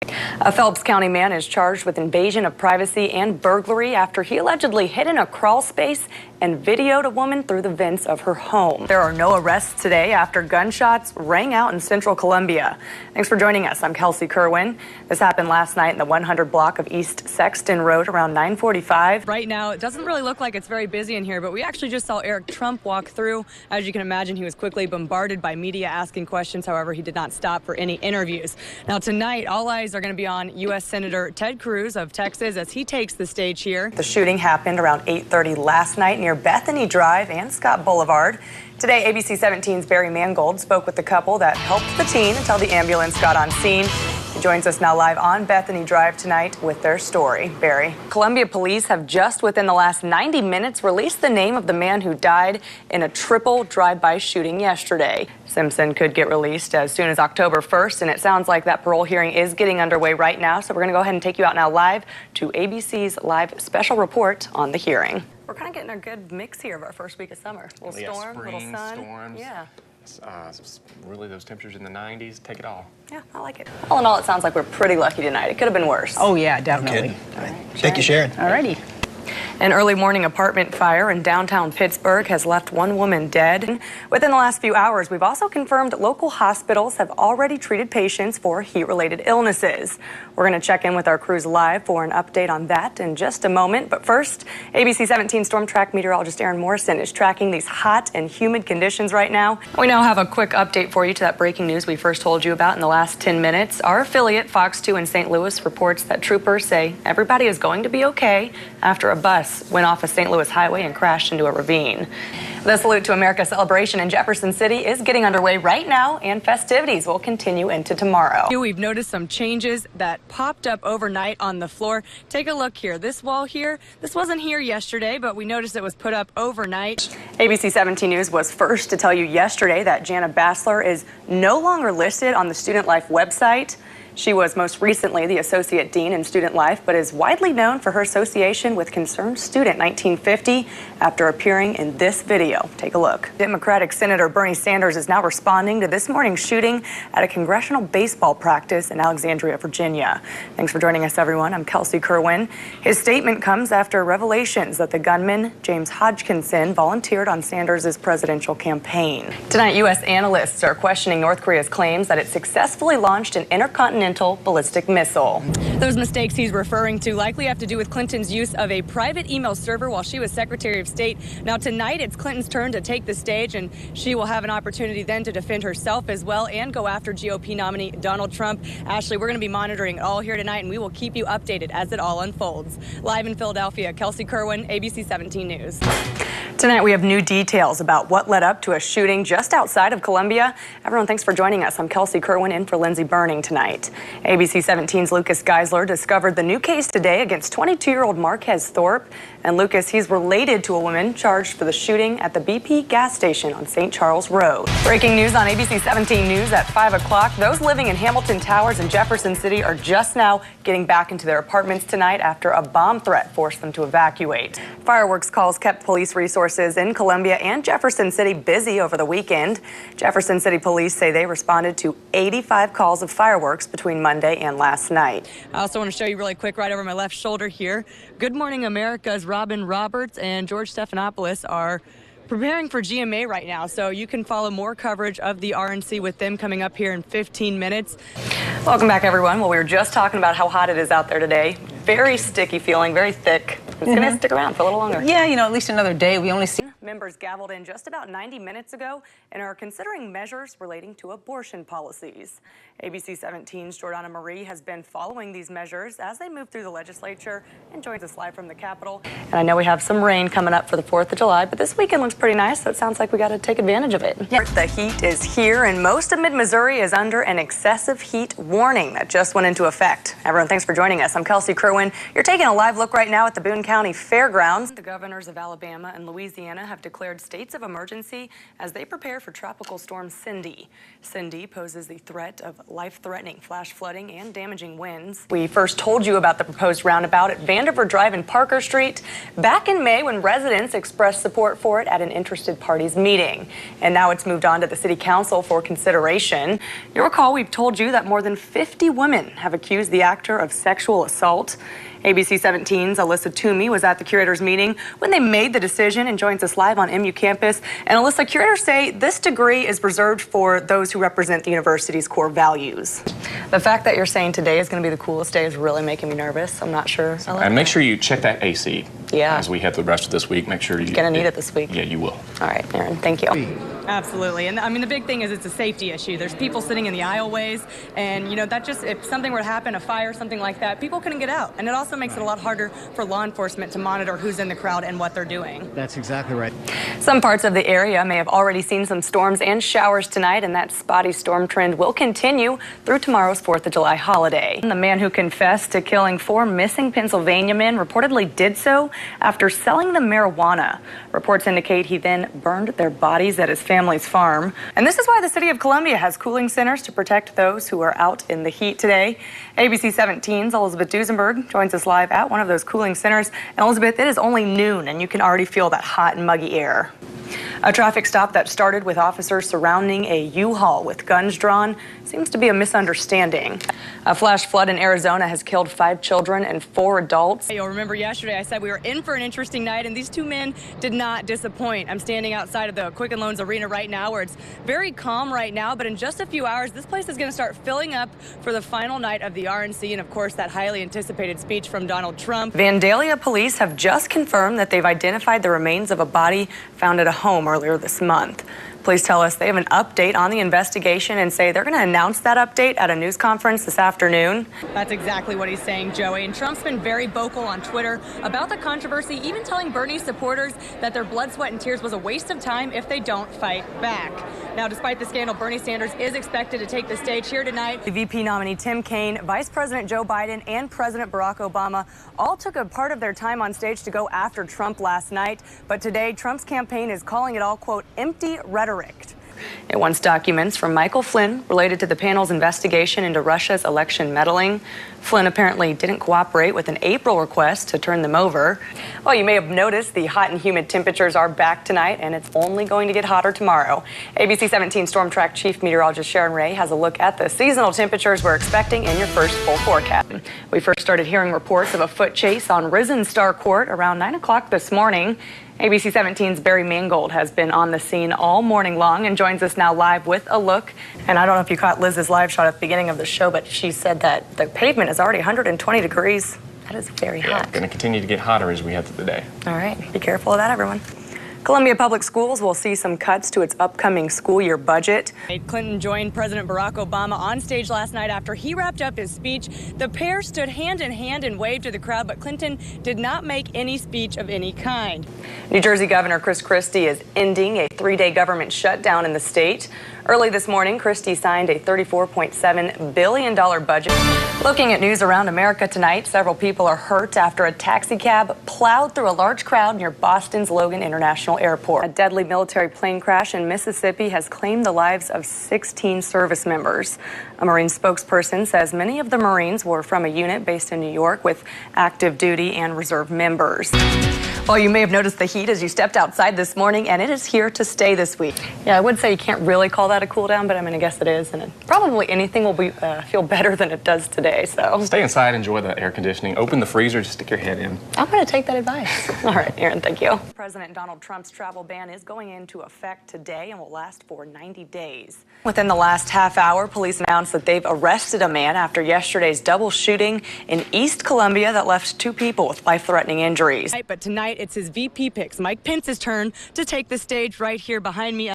A Phelps County man is charged with invasion of privacy and burglary after he allegedly hid in a crawl space and videoed a woman through the vents of her home. There are no arrests today after gunshots rang out in central Columbia. Thanks for joining us. I'm Kelsey Kerwin. This happened last night in the 100 block of East Sexton Road around 9:45. Right now, it doesn't really look like it's very busy in here, but we actually just saw Eric Trump walk through. As you can imagine, he was quickly bombarded by media asking questions. However, he did not stop for any interviews. Now tonight, all eyes are going to be on U.S. Senator Ted Cruz of Texas as he takes the stage here. The shooting happened around 8:30 last night near Bethany Drive and Scott Boulevard. Today, ABC 17's Barry Mangold spoke with the couple that helped the teen until the ambulance got on scene. He joins us now live on Bethany Drive tonight with their story. Barry. Columbia police have just within the last 90 minutes released the name of the man who died in a triple drive-by shooting yesterday. Simpson could get released as soon as October 1st, and it sounds like that parole hearing is getting underway right now. So we're going to go ahead and take you out now live to ABC's live special report on the hearing. We're kind of getting a good mix here of our first week of summer. A little storm, spring, little sun. Storms. Yeah. Really, those temperatures in the 90s, take it all. Yeah, I like it. All in all, it sounds like we're pretty lucky tonight. It could have been worse. Oh, yeah, definitely. Thank you, Sharon. All righty. An early morning apartment fire in downtown Pittsburgh has left one woman dead. Within the last few hours, we've also confirmed local hospitals have already treated patients for heat-related illnesses. We're going to check in with our crews live for an update on that in just a moment. But first, ABC 17 Storm Track meteorologist Aaron Morrison is tracking these hot and humid conditions right now. We now have a quick update for you to that breaking news we first told you about in the last 10 minutes. Our affiliate, Fox 2 in St. Louis, reports that troopers say everybody is going to be okay after a bus went off a St. Louis highway and crashed into a ravine. The Salute to America celebration in Jefferson City is getting underway right now, and festivities will continue into tomorrow. We've noticed some changes that popped up overnight on the floor. Take a look here. This wall here, this wasn't here yesterday, but we noticed it was put up overnight. ABC 17 News was first to tell you yesterday that Jana Bassler is no longer listed on the Student Life website. She was most recently the Associate Dean in Student Life, but is widely known for her association with Concerned Student 1950 after appearing in this video. Take a look. Democratic Senator Bernie Sanders is now responding to this morning's shooting at a congressional baseball practice in Alexandria, Virginia. Thanks for joining us, everyone. I'm Kelsey Kerwin. His statement comes after revelations that the gunman, James Hodgkinson, volunteered on Sanders' presidential campaign. Tonight, U.S. analysts are questioning North Korea's claims that it successfully launched an intercontinental ballistic missile. Those mistakes he's referring to likely have to do with Clinton's use of a private email server while she was Secretary of State. Now tonight it's Clinton's turn to take the stage, and she will have an opportunity then to defend herself as well and go after GOP nominee Donald Trump. Ashley, we're going to be monitoring it all here tonight, and we will keep you updated as it all unfolds. Live in Philadelphia, Kelsey Kerwin, ABC 17 News. Tonight we have new details about what led up to a shooting just outside of Columbia. Everyone, thanks for joining us. I'm Kelsey Kerwin in for Lindsey Burning tonight. ABC 17's Lucas Geisler discovered the new case today against 22-year-old Marquez Thorpe. And Lucas, he's related to a woman charged for the shooting at the BP gas station on St. Charles Road. Breaking news on ABC 17 News at 5 o'clock. Those living in Hamilton Towers in Jefferson City are just now getting back into their apartments tonight after a bomb threat forced them to evacuate. Fireworks calls kept police resources in Columbia and Jefferson City busy over the weekend. Jefferson City police say they responded to 85 calls of fireworks between Monday and last night. I also want to show you really quick right over my left shoulder here. Good Morning America's Robin Roberts and George Stephanopoulos are preparing for GMA right now, so you can follow more coverage of the RNC with them coming up here in 15 minutes. Welcome back, everyone. Well, we were just talking about how hot it is out there today. Very sticky feeling, very thick. It's going to stick around for a little longer. Yeah, at least another day. We only see members gavelled in just about 90 minutes ago and are considering measures relating to abortion policies. ABC 17's Jordana Marie has been following these measures as they move through the legislature and joins us live from the Capitol. And I know we have some rain coming up for the 4th of July, but this weekend looks pretty nice, so it sounds like we got to take advantage of it. Yep. The heat is here, and most of mid-Missouri is under an excessive heat warning that just went into effect. Everyone, thanks for joining us. I'm Kelsey Kerwin. You're taking a live look right now at the Boone County Fairgrounds. The governors of Alabama and Louisiana have have declared states of emergency as they prepare for Tropical Storm Cindy. Cindy poses the threat of life-threatening flash flooding and damaging winds. We first told you about the proposed roundabout at Vanderbilt Drive and Parker Street back in May when residents expressed support for it at an interested parties meeting. And now it's moved on to the City Council for consideration. You'll recall we've told you that more than 50 women have accused the actor of sexual assault. ABC 17's Alyssa Toomey was at the curators meeting when they made the decision and joins us live on MU campus. And Alyssa, curators say this degree is reserved for those who represent the university's core values. The fact that you're saying today is going to be the coolest day is really making me nervous. I'm not sure. And make sure you check that AC. Yeah. As we head through the rest of this week, make sure you're going to need it this week. Yeah, you will. All right, Aaron, thank you. Absolutely. And I mean, the big thing is it's a safety issue. There's people sitting in the aisleways, and, you know, that just, if something were to happen, a fire, something like that, people couldn't get out. And it also makes it a lot harder for law enforcement to monitor who's in the crowd and what they're doing. That's exactly right. Some parts of the area may have already seen some storms and showers tonight, and that spotty storm trend will continue through tomorrow's 4th of July holiday. The man who confessed to killing 4 missing Pennsylvania men reportedly did so after selling them marijuana. Reports indicate he then burned their bodies at his family's farm. And this is why the city of Columbia has cooling centers to protect those who are out in the heat today. ABC 17's Elizabeth Duesenberg joins us live at one of those cooling centers. And Elizabeth, it is only noon and you can already feel that hot and muggy air. A traffic stop that started with officers surrounding a U-Haul with guns drawn seems to be a misunderstanding. A flash flood in Arizona has killed 5 children and 4 adults. You'll remember yesterday I said we were in for an interesting night, and these 2 men did not disappoint. I'm standing outside of the Quicken Loans Arena right now where it's very calm right now, but in just a few hours this place is going to start filling up for the final night of the RNC and, of course, that highly anticipated speech from Donald Trump. Vandalia police have just confirmed that they've identified the remains of a body found at a home earlier this month. Police tell us they have an update on the investigation and say they're going to announce that update at a news conference this afternoon. That's exactly what he's saying, Joey. And Trump's been very vocal on Twitter about the controversy, even telling Bernie supporters that their blood, sweat, and tears was a waste of time if they don't fight back. Now, despite the scandal, Bernie Sanders is expected to take the stage here tonight. The VP nominee Tim Kaine, Vice President Joe Biden, and President Barack Obama all took a part of their time on stage to go after Trump last night. But today, Trump's campaign is calling it all, quote, empty rhetoric. It wants documents from Michael Flynn related to the panel's investigation into Russia's election meddling. Flynn apparently didn't cooperate with an April request to turn them over. Well, you may have noticed the hot and humid temperatures are back tonight, and it's only going to get hotter tomorrow. ABC 17 Storm Track Chief Meteorologist Sharon Ray has a look at the seasonal temperatures we're expecting in your first full forecast. We first started hearing reports of a foot chase on Risen Star Court around 9 o'clock this morning. ABC 17's Barry Mangold has been on the scene all morning long and joins us now live with a look. And I don't know if you caught Liz's live shot at the beginning of the show, but she said that the pavement is already 120 degrees. That is very hot. Yeah, going to continue to get hotter as we head through the day. All right, be careful of that, everyone. Columbia Public Schools will see some cuts to its upcoming school year budget. Clinton joined President Barack Obama on stage last night after he wrapped up his speech. The pair stood hand in hand and waved to the crowd, but Clinton did not make any speech of any kind. New Jersey Governor Chris Christie is ending a 3-day government shutdown in the state. Early this morning, Christie signed a $34.7 billion budget. Looking at news around America tonight, several people are hurt after a taxi cab plowed through a large crowd near Boston's Logan International Airport. A deadly military plane crash in Mississippi has claimed the lives of 16 service members. A Marine spokesperson says many of the Marines were from a unit based in New York with active duty and reserve members. Well, you may have noticed the heat as you stepped outside this morning, and it is here to stay this week. Yeah, I would say you can't really call that a cool down, but I'm going to guess it is. And probably anything will be feel better than it does today. So Stay inside, enjoy the air conditioning. Open the freezer, just stick your head in. I'm going to take that advice. All right, Aaron, thank you. President Donald Trump's travel ban is going into effect today and will last for 90 days. Within the last half hour, police announced that they've arrested a man after yesterday's double shooting in East Columbia that left 2 people with life-threatening injuries. But tonight it's his VP picks, Mike Pence's turn to take the stage right here behind me.